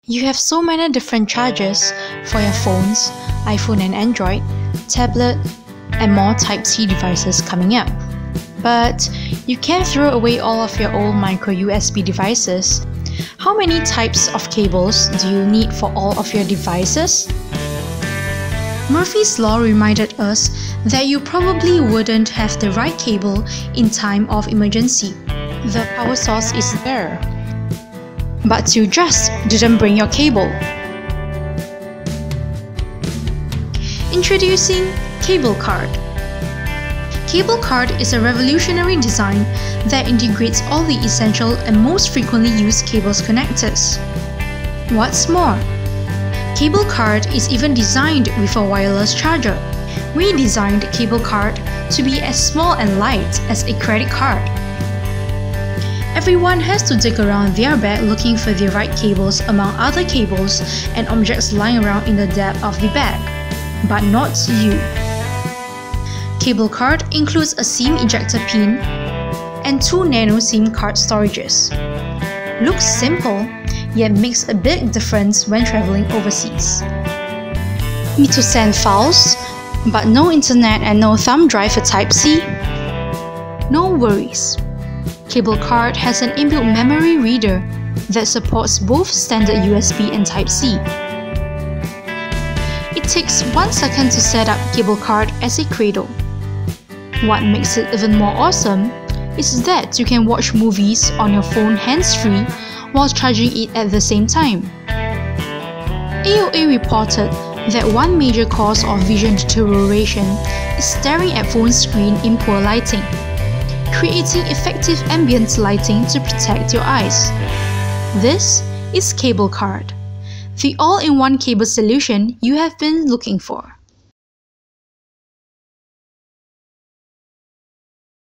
You have so many different chargers for your phones, iPhone and Android, tablet, and more Type-C devices coming up. But you can't throw away all of your old micro USB devices. How many types of cables do you need for all of your devices? Murphy's Law reminded us that you probably wouldn't have the right cable in time of emergency. The power source is there, but you just didn't bring your cable. Introducing KableCARD. KableCARD is a revolutionary design that integrates all the essential and most frequently used cables connectors. What's more, KableCARD is even designed with a wireless charger. We designed KableCARD to be as small and light as a credit card. Everyone has to dig around their bag looking for the right cables among other cables and objects lying around in the depth of the bag. But not you. KableCARD includes a SIM ejector pin and 2 nano SIM card storages. Looks simple, yet makes a big difference when traveling overseas. Need to send files, but no internet and no thumb drive for Type-C? No worries. KableCARD has an inbuilt memory reader that supports both standard USB and Type-C. It takes 1 second to set up KableCARD as a cradle. What makes it even more awesome is that you can watch movies on your phone hands-free while charging it at the same time. AOA reported that one major cause of vision deterioration is staring at phone screen in poor lighting, creating effective ambient lighting to protect your eyes. This is KableCARD, the all-in-one cable solution you have been looking for.